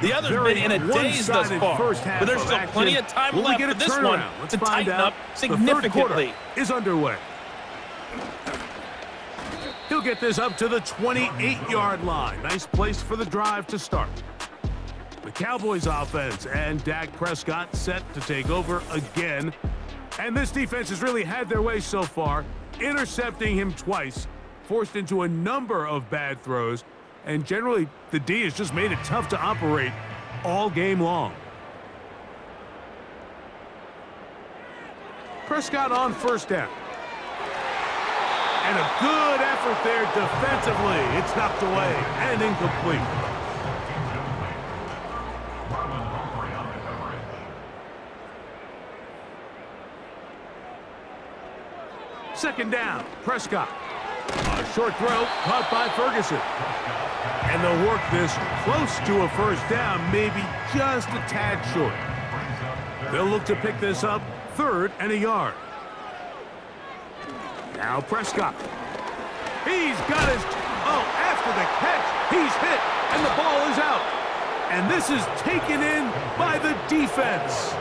The other's been in a daze thus far, but there's still plenty of time left for this one to tighten up significantly. Is underway. He'll get this up to the 28-yard line. Nice place for the drive to start. The Cowboys offense and Dak Prescott set to take over again. And this defense has really had their way so far, intercepting him twice, forced into a number of bad throws, and generally the D has just made it tough to operate all game long. Prescott on first down. And a good effort there defensively. It's knocked away and incomplete. Second down, Prescott. A short throw caught by Ferguson. And they'll work this close to a first down, maybe just a tad short. They'll look to pick this up 3rd and a yard. Now Prescott. He's got his... Oh, after the catch, he's hit, and the ball is out. And this is taken in by the defense.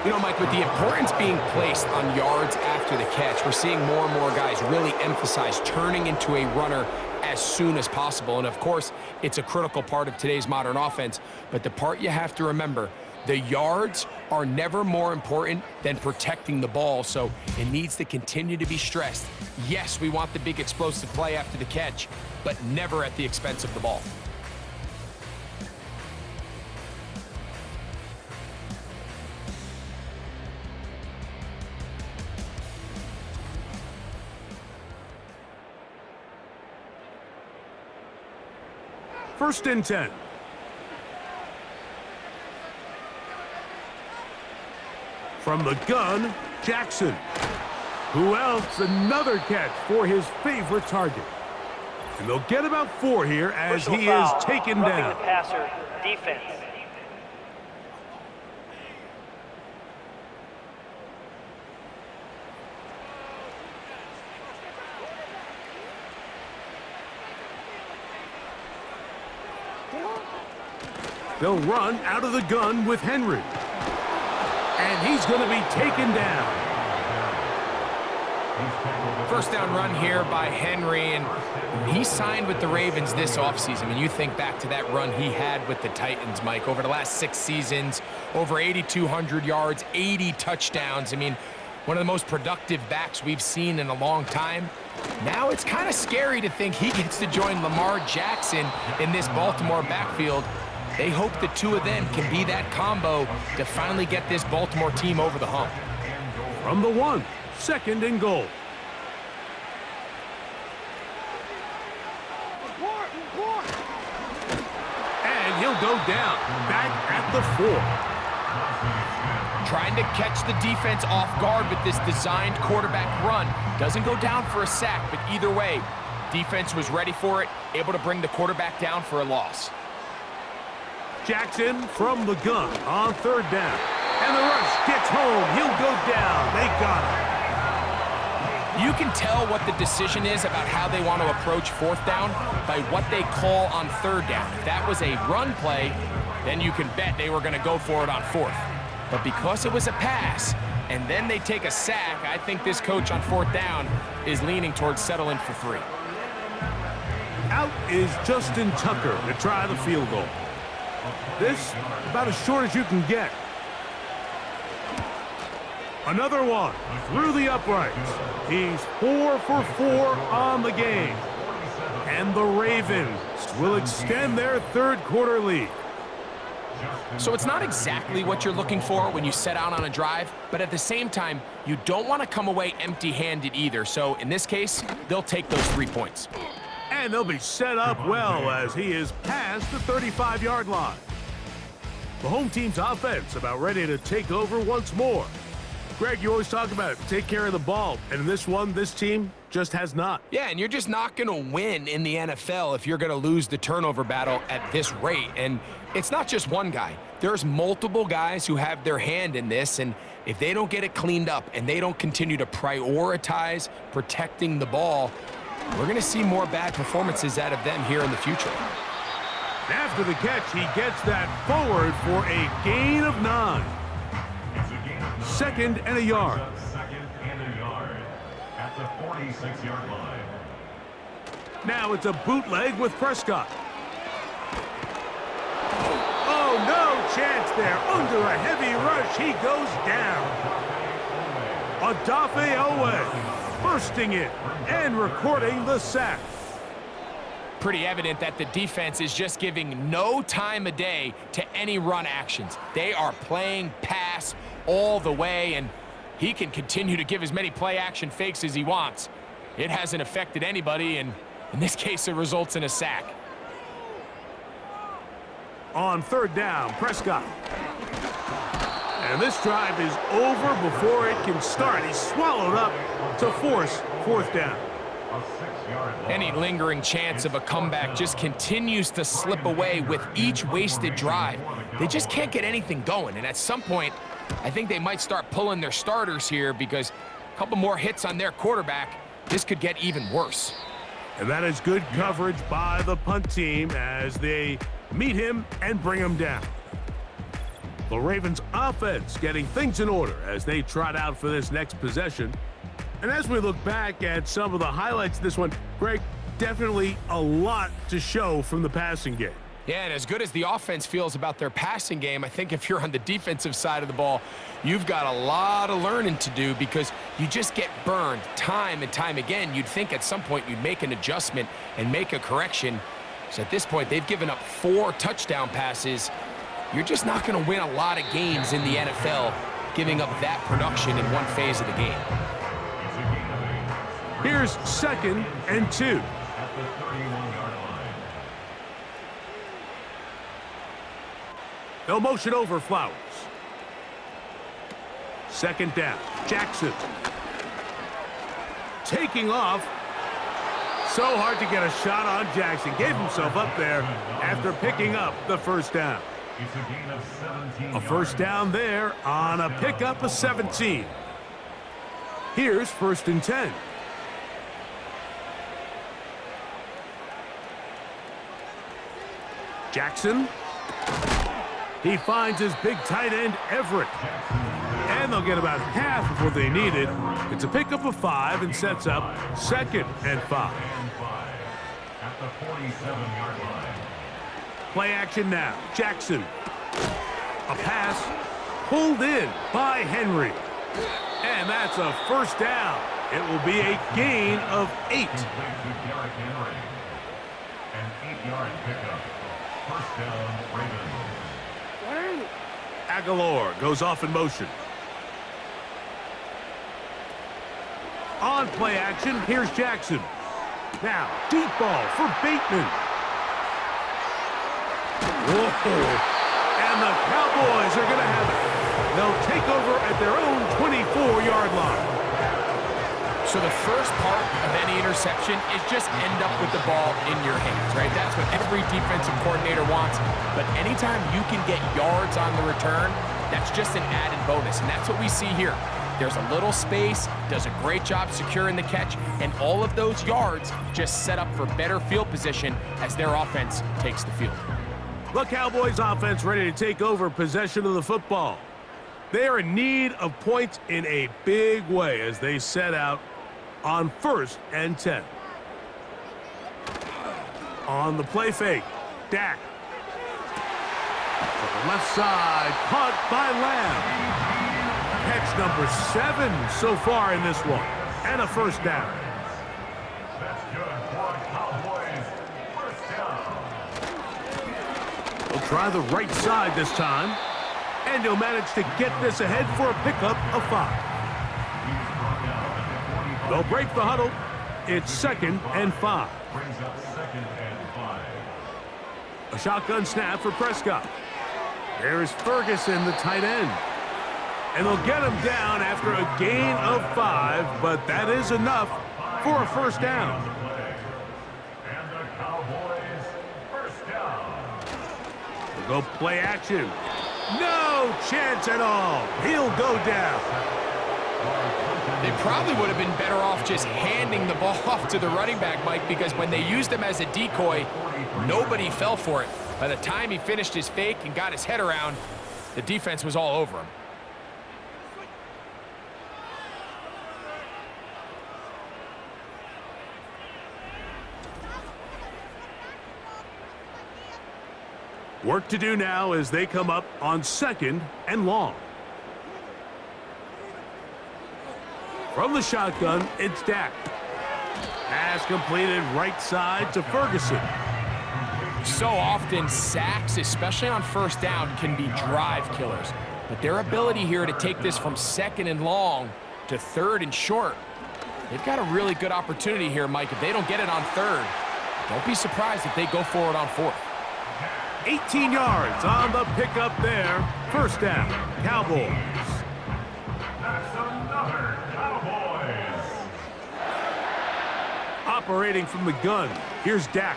You know, Mike, with the importance being placed on yards after the catch, we're seeing more and more guys really emphasize turning into a runner as soon as possible. And, of course, it's a critical part of today's modern offense. But the part you have to remember, the yards are never more important than protecting the ball, so it needs to continue to be stressed. Yes, we want the big explosive play after the catch, but never at the expense of the ball. First and 10. From the gun, Jackson. Who else? Another catch for his favorite target. And they'll get about 4 here as he is taken down. The passer, defense. They'll run out of the gun with Henry. And he's going to be taken down. First down run here by Henry, and he signed with the Ravens this offseason. I mean, you think back to that run he had with the Titans, Mike, over the last 6 seasons, over 8,200 yards, 80 touchdowns. I mean, one of the most productive backs we've seen in a long time. Now it's kind of scary to think he gets to join Lamar Jackson in this Baltimore backfield. They hope the two of them can be that combo to finally get this Baltimore team over the hump. From the 1, 2nd and goal. And he'll go down, back at the 4. Trying to catch the defense off guard with this designed quarterback run. Doesn't go down for a sack, but either way, defense was ready for it, able to bring the quarterback down for a loss. Jackson from the gun on 3rd down. And the rush gets home. He'll go down. They got him. You can tell what the decision is about how they want to approach 4th down by what they call on 3rd down. If that was a run play, then you can bet they were going to go for it on 4th. But because it was a pass, and then they take a sack, I think this coach on 4th down is leaning towards settling for 3. Out is Justin Tucker to try the field goal. This, about as short as you can get. Another one through the uprights. He's 4 for 4 on the game. And the Ravens will extend their 3rd quarter lead. So it's not exactly what you're looking for when you set out on a drive, but at the same time, you don't want to come away empty-handed either. So in this case, they'll take those 3 points. And they'll be set up well as he is past the 35-yard line. The home team's offense about ready to take over once more. Greg, you always talk about take care of the ball, and in this one, this team just has not. Yeah, and you're just not going to win in the NFL if you're going to lose the turnover battle at this rate. And it's not just one guy. There's multiple guys who have their hand in this, and if they don't get it cleaned up and they don't continue to prioritize protecting the ball, we're going to see more bad performances out of them here in the future. After the catch, he gets that forward for a gain of 9. 2nd and a yard. At the 46-yard line. Now it's a bootleg with Prescott. Oh, no chance there. Under a heavy rush, he goes down. Odafe Owe bursting it and recording the sack. Pretty evident that the defense is just giving no time of day to any run actions. They are playing pass all the way, and he can continue to give as many play-action fakes as he wants. It hasn't affected anybody, and in this case, it results in a sack. On 3rd down, Prescott. And this drive is over before it can start. He's swallowed up to force 4th down. Any lingering chance of a comeback just continues to slip away with each wasted drive. They just can't get anything going, and at some point, I think they might start pulling their starters here because a couple more hits on their quarterback, this could get even worse. And that is good coverage by the punt team as they meet him and bring him down. The Ravens offense getting things in order as they trot out for this next possession. And as we look back at some of the highlights of this one, Greg, definitely a lot to show from the passing game. Yeah, and as good as the offense feels about their passing game, I think if you're on the defensive side of the ball, you've got a lot of learning to do because you just get burned time and time again. You'd think at some point you'd make an adjustment and make a correction. So at this point, they've given up 4 touchdown passes. You're just not going to win a lot of games in the NFL giving up that production in one phase of the game. Here's 2nd and 2. At the 31-yard line. They'll motion over Flowers. 2nd down, Jackson. Taking off. So hard to get a shot on Jackson. Gave himself up there after picking up the 1st down. It's a gain of 17 A 1st down there on a pickup of 17. Here's 1st and 10. Jackson. He finds his big tight end, Everett. And they'll get about half of what they needed. It's a pickup of 5 and sets up 2nd and 5. At the 47-yard line. Play action now. Jackson. A pass pulled in by Henry. And that's a 1st down. It will be a gain of 8. An 8-yard pickup. 1st down, Ravens. Aguilar goes off in motion. On play action, here's Jackson. Now, deep ball for Bateman. Whoa. And the Cowboys are going to have it. They'll take over at their own 24-yard line. So the first part of any interception is just end up with the ball in your hands, right? That's what every defensive coordinator wants. But anytime you can get yards on the return, that's just an added bonus. And that's what we see here. There's a little space, does a great job securing the catch, and all of those yards just set up for better field position as their offense takes the field. The Cowboys offense ready to take over possession of the football. They are in need of points in a big way as they set out on 1st and 10. On the play fake, Dak. To the left side, caught by Lamb. Catch number 7 so far in this one. And a 1st down. That's good for Cowboys. 1st down. He'll try the right side this time. And he'll manage to get this ahead for a pickup of 5. They'll break the huddle. It's 2nd and 5. Brings up 2nd and 5. A shotgun snap for Prescott. There's Ferguson, the tight end. And they'll get him down after a gain of 5, but that is enough for a 1st down. And the Cowboys 1st down. They'll go play action. No chance at all. He'll go down. They probably would have been better off just handing the ball off to the running back, Mike, because when they used him as a decoy, nobody fell for it. By the time he finished his fake and got his head around, the defense was all over him. Work to do now as they come up on 2nd and long. From the shotgun, it's Dak. Pass completed right side to Ferguson. So often, sacks, especially on first down, can be drive killers. But their ability here to take this from 2nd and long to 3rd and short, they've got a really good opportunity here, Mike. If they don't get it on 3rd, don't be surprised if they go for it on 4th. 18 yards on the pickup there. First down, Cowboys. That's another Cowboys. Operating from the gun, here's Dak.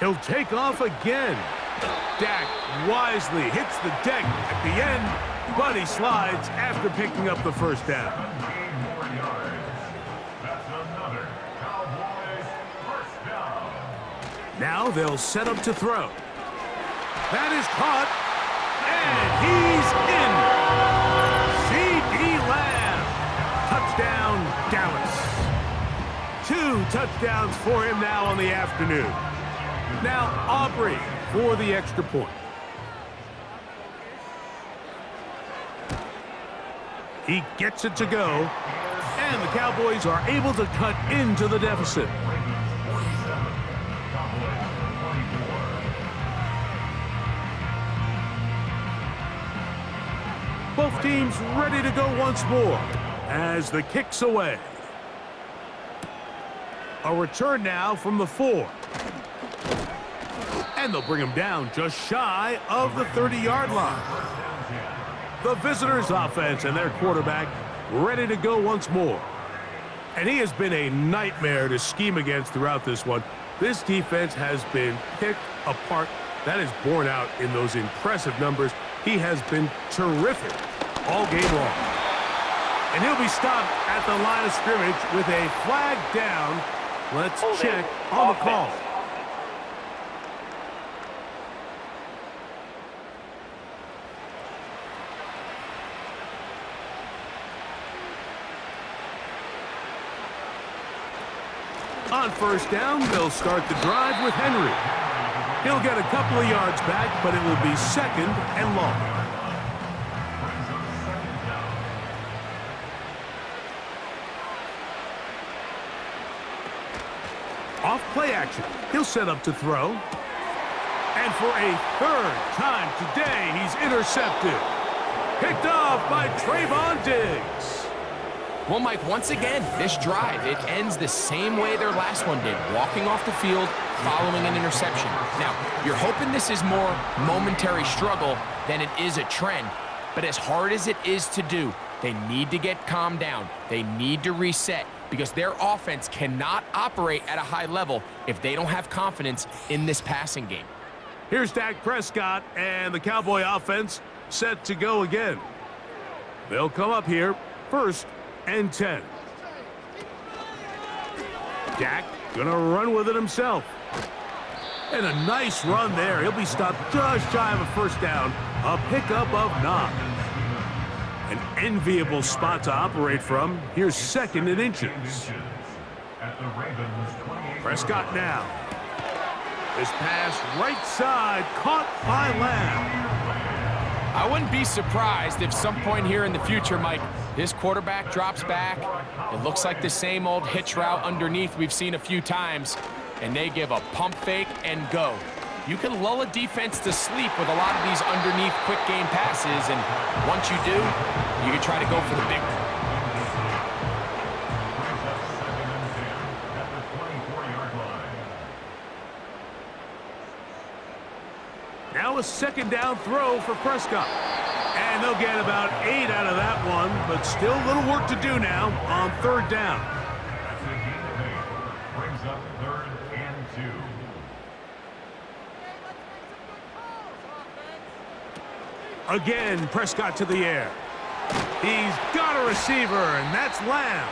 He'll take off again. Dak wisely hits the deck at the end, but he slides after picking up the first down. 17 more yards. That's another Cowboys first down. Now they'll set up to throw. That is caught, and he's in. C.D. Lamb. Touchdown, Dallas. 2 touchdowns for him now on the afternoon. Now Aubrey for the extra point. He gets it to go, and the Cowboys are able to cut into the deficit. Both teams ready to go once more as the kick's away. A return now from the 4. And they'll bring him down just shy of the 30-yard line. The visitors' offense and their quarterback ready to go once more. And he has been a nightmare to scheme against throughout this one. This defense has been picked apart. That is borne out in those impressive numbers. He has been terrific all game long. And he'll be stopped at the line of scrimmage with a flag down. Let's check on the call. On first down, they'll start the drive with Henry. He'll get a couple of yards back, but it will be 2nd and long. Off play action, he'll set up to throw. And for a 3rd time today, he's intercepted. Picked off by Trayvon Diggs. Well, Mike, once again, this drive, it ends the same way their last one did, walking off the field, following an interception. Now, you're hoping this is more momentary struggle than it is a trend, but as hard as it is to do, they need to get calmed down. They need to reset because their offense cannot operate at a high level if they don't have confidence in this passing game. Here's Dak Prescott and the Cowboy offense set to go again. They'll come up here 1st and 10. Dak gonna run with it himself. And a nice run there. He'll be stopped just shy of a first down. A pickup of 9. An enviable spot to operate from. Here's 2nd and inches. Prescott now. This pass right side caught by Lamb. I wouldn't be surprised if some point here in the future, Mike, this quarterback drops back. It looks like the same old hitch route underneath we've seen a few times, and they give a pump fake and go. You can lull a defense to sleep with a lot of these underneath quick game passes, and once you do, you can try to go for the big one. Now a 2nd down throw for Prescott. And they'll get about 8 out of that one, but still a little work to do now on 3rd down. That's a gain of 8. Brings up 3rd and 2. Again, Prescott to the air. He's got a receiver, and that's Lamb.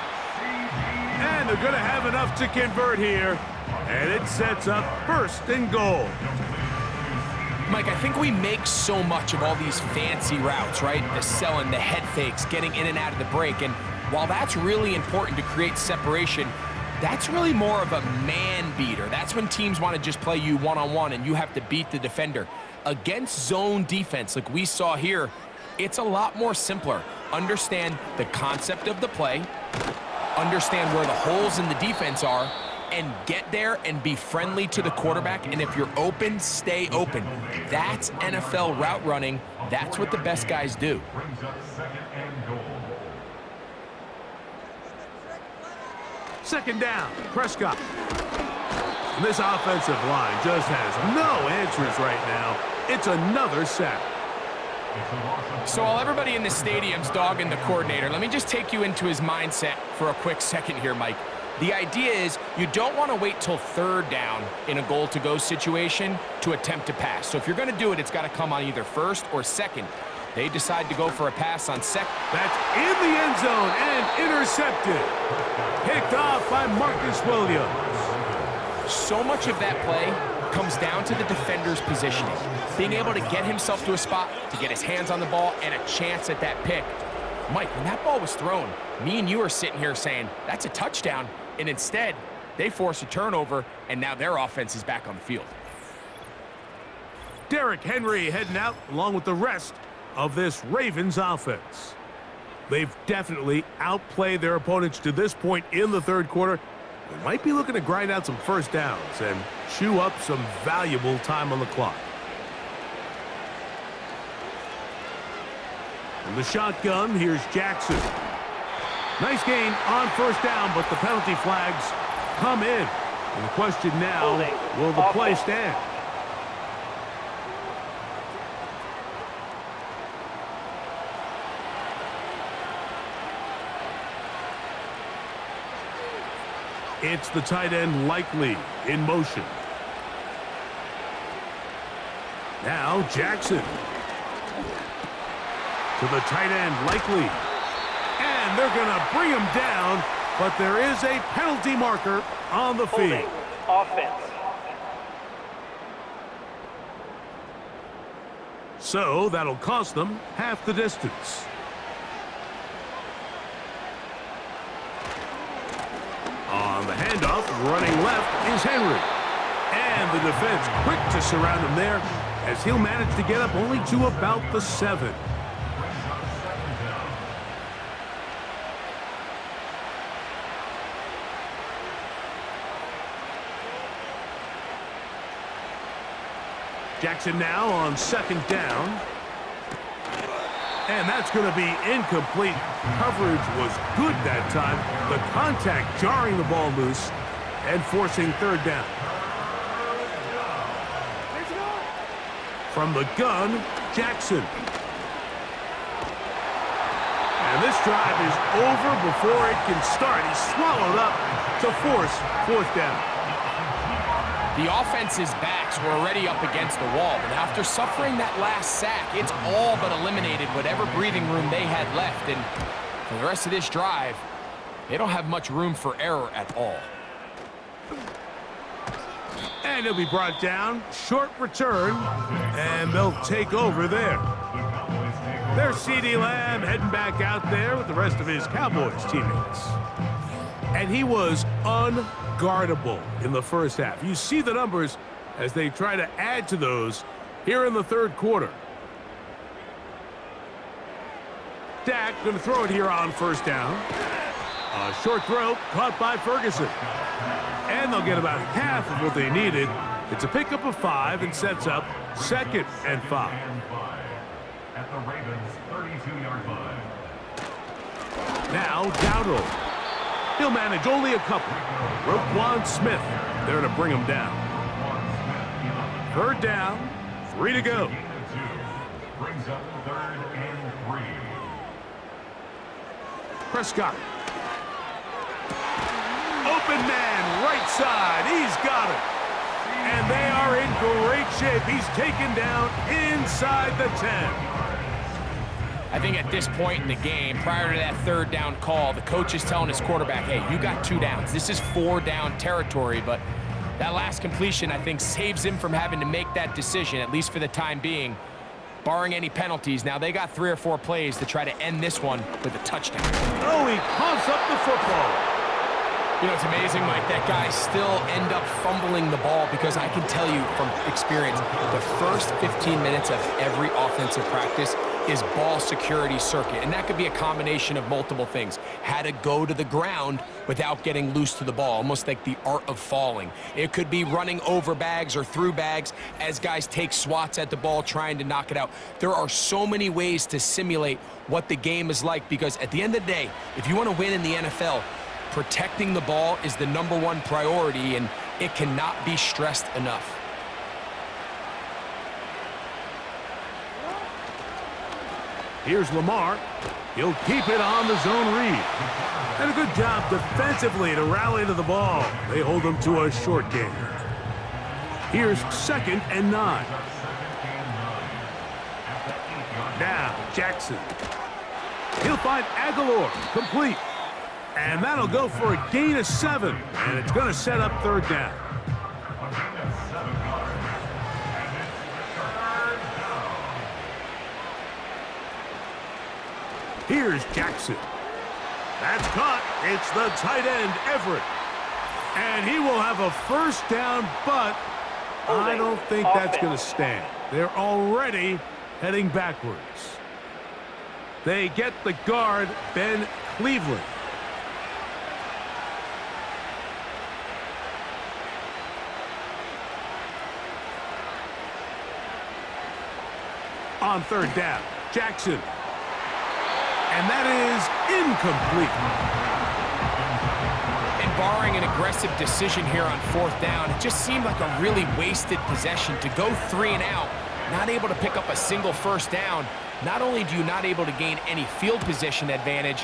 And they're going to have enough to convert here. And it sets up 1st and goal. Mike, I think we make so much of all these fancy routes, right? The selling, the head fakes, getting in and out of the break. And while that's really important to create separation, that's really more of a man beater. That's when teams want to just play you one-on-one and you have to beat the defender. Against zone defense, like we saw here, it's a lot more simpler. Understand the concept of the play, understand where the holes in the defense are, and get there and be friendly to the quarterback. And if you're open, stay open. That's NFL route running. That's what the best guys do. Brings up 2nd and goal. 2nd down, Prescott. And this offensive line just has no answers right now. It's another sack. So while everybody in the stadium's dogging the coordinator, let me just take you into his mindset for a quick second here, Mike. The idea is you don't want to wait till 3rd down in a goal-to-go situation to attempt to pass. So if you're going to do it, it's got to come on either 1st or 2nd. They decide to go for a pass on 2nd. That's in the end zone and intercepted. Picked off by Marcus Williams. So much of that play comes down to the defender's positioning. Being able to get himself to a spot, to get his hands on the ball, and a chance at that pick. Mike, when that ball was thrown, me and you are sitting here saying, that's a touchdown. And instead, they force a turnover, and now their offense is back on the field. Derrick Henry heading out along with the rest of this Ravens offense. They've definitely outplayed their opponents to this point in the 3rd quarter. They might be looking to grind out some 1st downs and chew up some valuable time on the clock. From the shotgun, here's Jackson. Nice gain on 1st down, but the penalty flags come in. And the question now, will the play stand? It's the tight end Likely in motion. Now Jackson. To the tight end Likely. And they're going to bring him down, but there is a penalty marker on the field. Offense. So that'll cost them half the distance. On the handoff, running left is Henry. And the defense quick to surround him there as he'll manage to get up only to about the 7. Jackson now on 2nd down. And that's going to be incomplete. Coverage was good that time. The contact jarring the ball loose and forcing 3rd down. From the gun, Jackson. And this drive is over before it can start. He's swallowed up to force 4th down. The offense's backs were already up against the wall, but after suffering that last sack, it's all but eliminated whatever breathing room they had left. And for the rest of this drive, they don't have much room for error at all. And he'll be brought down. Short return, and they'll take over there. There's CeeDee Lamb heading back out there with the rest of his Cowboys teammates. And he was unguardable in the 1st half. You see the numbers as they try to add to those here in the 3rd quarter. Dak going to throw it here on 1st down. A short throw caught by Ferguson. And they'll get about half of what they needed. It's a pickup of 5 and sets up 2nd and 5. At the Ravens' 32-yard line. Now Dowdle. He'll manage only a couple. Roquan Smith there to bring him down. 3rd down, 3 to go. Brings up 3rd and 3. Prescott. Open man, right side. He's got it. And they are in great shape. He's taken down inside the 10. I think at this point in the game, prior to that 3rd down call, the coach is telling his quarterback, hey, you got 2 downs. This is 4 down territory, but That last completion, I think, saves him from having to make that decision, at least for the time being, barring any penalties. Now, they got 3 or 4 plays to try to end this one with a touchdown. Oh, he pumps up the football. You know, it's amazing, Mike, that guys still end up fumbling the ball because I can tell you from experience, the first 15 minutes of every offensive practice is ball security circuit, and that could be a combination of multiple things. How to go to the ground without getting loose to the ball, almost like the art of falling. It could be running over bags or through bags as guys take swats at the ball trying to knock it out. There are so many ways to simulate what the game is like because at the end of the day, if you want to win in the NFL, protecting the ball is the #1 priority, and it cannot be stressed enough. Here's Lamar. He'll keep it on the zone read. And a good job defensively to rally to the ball. They hold him to a short gain. Here's 2nd and 9. Now, Jackson. He'll find Aguilar. Complete. And that'll go for a gain of 7. And it's going to set up 3rd down. Here's Jackson. That's caught. It's the tight end, Everett. And he will have a 1st down, but I don't think that's going to stand. They're already heading backwards. They get the guard, Ben Cleveland. On 3rd down, Jackson. And that is incomplete. And barring an aggressive decision here on 4th down, it just seemed like a really wasted possession to go 3 and out, not able to pick up a single 1st down. Not only do you not able to gain any field position advantage,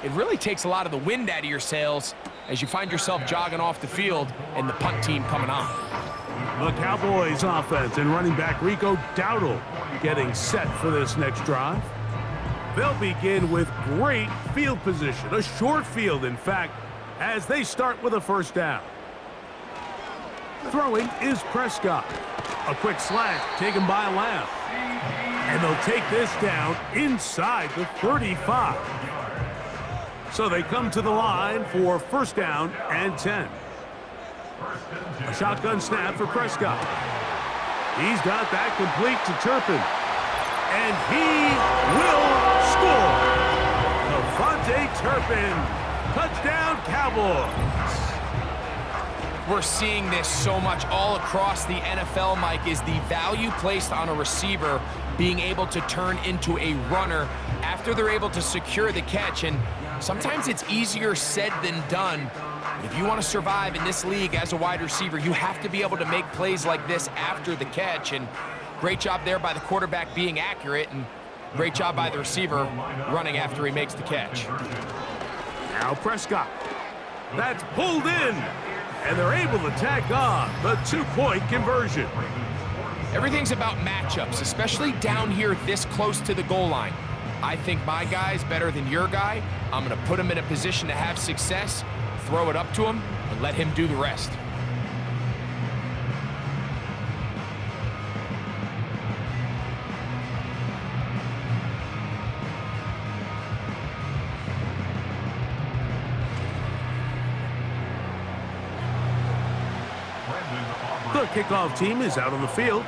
it really takes a lot of the wind out of your sails as you find yourself jogging off the field and the punt team coming on. The Cowboys offense and running back Rico Dowdle getting set for this next drive. They'll begin with great field position, a short field, in fact, as they start with a 1st down. Throwing is Prescott. A quick slant taken by Lamb. And they'll take this down inside the 35. So they come to the line for 1st down and 10. A shotgun snap for Prescott. He's got that complete to Turpin. And he will score. Devontae Turpin. Touchdown, Cowboys. We're seeing this so much all across the NFL, Mike, is the value placed on a receiver being able to turn into a runner after they're able to secure the catch. And sometimes it's easier said than done. If you want to survive in this league as a wide receiver, you have to be able to make plays like this after the catch. And great job there by the quarterback being accurate, and great job by the receiver running after he makes the catch. Now Prescott. That's pulled in, and they're able to tack on the 2-point conversion. Everything's about matchups, especially down here this close to the goal line. I think my guy's better than your guy. I'm going to put him in a position to have success, throw it up to him, and let him do the rest. The kickoff team is out on the field,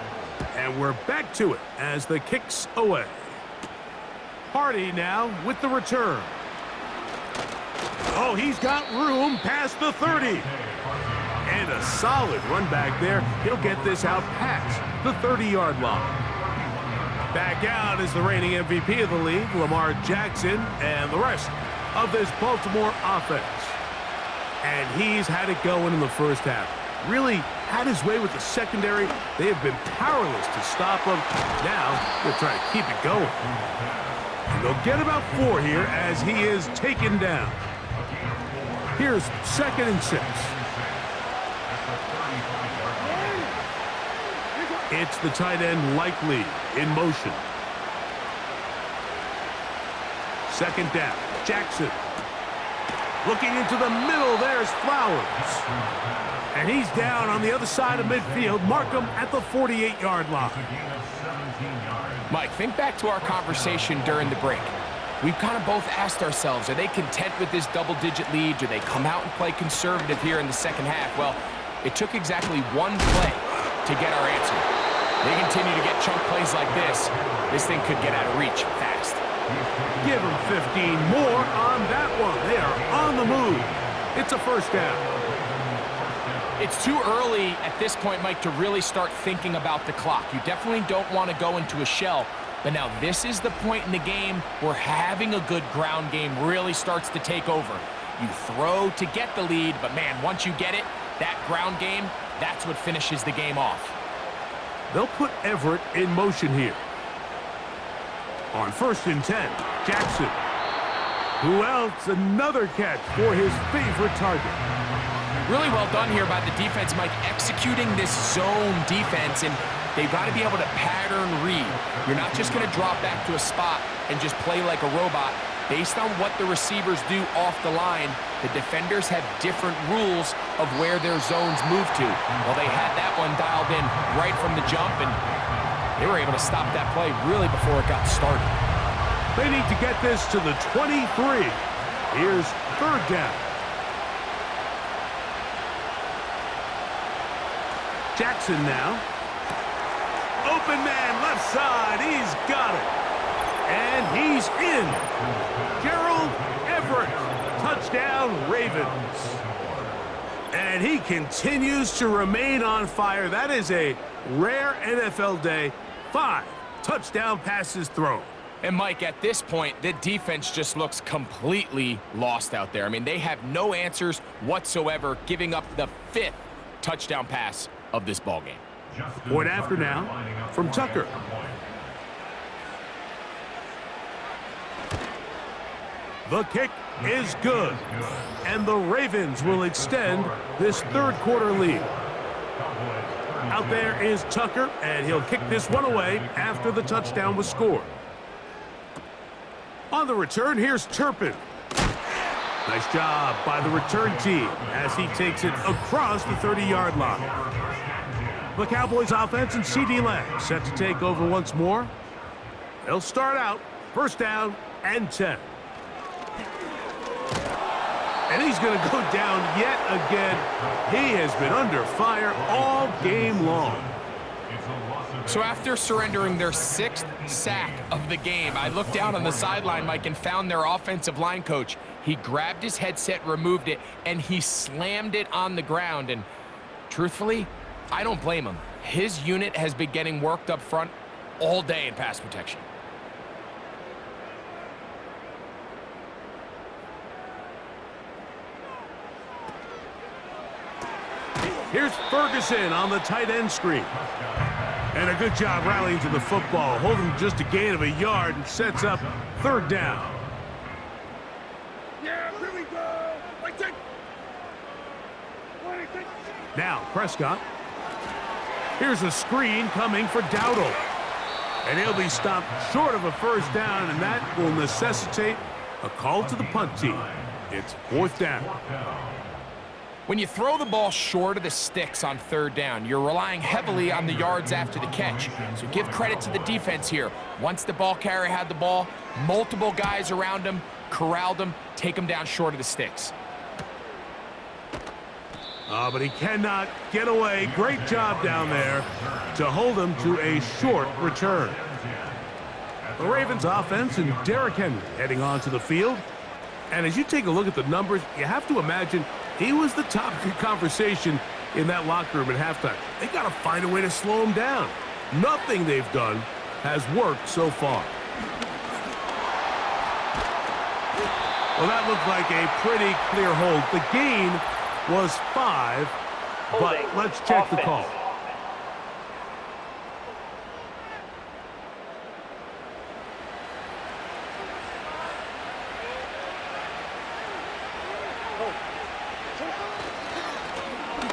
and we're back to it as the kick's away. Hardy now with the return. Oh, he's got room past the 30. And a solid run back there. He'll get this out past the 30-yard line. Back out is the reigning MVP of the league, Lamar Jackson, and the rest of this Baltimore offense. And he's had it going in the first half. Really had his way with the secondary. They have been powerless to stop him. Now they're trying to keep it going. And they'll get about 4 here as he is taken down. Here's 2nd and 6. It's the tight end Likely in motion. 2nd down, Jackson. Looking into the middle, there's Flowers. And he's down on the other side of midfield. Mark him at the 48-yard line. Mike, think back to our conversation during the break. We've kind of both asked ourselves, are they content with this double-digit lead? Do they come out and play conservative here in the second half? Well, it took exactly one play to get our answer. They continue to get chunk plays like this. This thing could get out of reach fast. Give them 15 more on that one. They are on the move. It's a first down. It's too early at this point, Mike, to really start thinking about the clock. You definitely don't want to go into a shell. But now this is the point in the game where having a good ground game really starts to take over. You throw to get the lead, but man, once you get it, that ground game, that's what finishes the game off. They'll put Everett in motion here. On 1st and 10, Jackson. Who else? Another catch for his favorite target. Really well done here by the defense, Mike, executing this zone defense, and they've got to be able to pattern read. You're not just going to drop back to a spot and just play like a robot. Based on what the receivers do off the line, the defenders have different rules of where their zones move to. Well, they had that one dialed in right from the jump, and they were able to stop that play really before it got started. They need to get this to the 23. Here's 3rd down. Jackson now. Open man, left side. He's got it. And he's in. Gerald Everett. Touchdown, Ravens. And he continues to remain on fire. That is a rare NFL day. 5 touchdown passes thrown. And Mike, at this point, the defense just looks completely lost out there. I mean, they have no answers whatsoever, giving up the 5th touchdown pass of this ballgame. Point after now from Tucker. The kick is good. And the Ravens will extend this 3rd quarter lead. Out there is Tucker, and he'll kick this one away after the touchdown was scored. On the return, here's Turpin. Nice job by the return team as he takes it across the 30-yard line. The Cowboys offense and C.D. Lamb set to take over once more. They'll start out 1st down and 10. And he's going to go down yet again. He has been under fire all game long. So after surrendering their 6th sack of the game, I looked down on the sideline, Mike, and found their offensive line coach. He grabbed his headset, removed it, and he slammed it on the ground. And truthfully, I don't blame him. His unit has been getting worked up front all day in pass protection. Here's Ferguson on the tight end screen. And a good job rallying to the football, holding just a gain of a yard and sets up 3rd down. Yeah, here we go. Now Prescott. Here's a screen coming for Dowdle. And he'll be stopped short of a 1st down, and that will necessitate a call to the punt team. It's 4th down. When you throw the ball short of the sticks on 3rd down, you're relying heavily on the yards after the catch. So give credit to the defense here. Once the ball carrier had the ball, multiple guys around him, corralled him, take him down short of the sticks. But he cannot get away. Great job down there to hold him to a short return. The Ravens offense and Derrick Henry heading onto the field. And as you take a look at the numbers, you have to imagine he was the topic of conversation in that locker room at halftime. They got to find a way to slow him down. Nothing they've done has worked so far. Well, that looked like a pretty clear hold. The gain was 5, but let's check the call.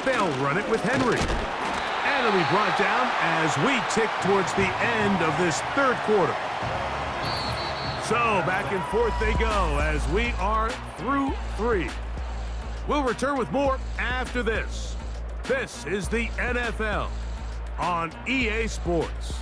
They'll run it with Henry. And it'll be brought down as we tick towards the end of this 3rd quarter. So back and forth they go as we are through 3. We'll return with more after this. This is the NFL on EA Sports.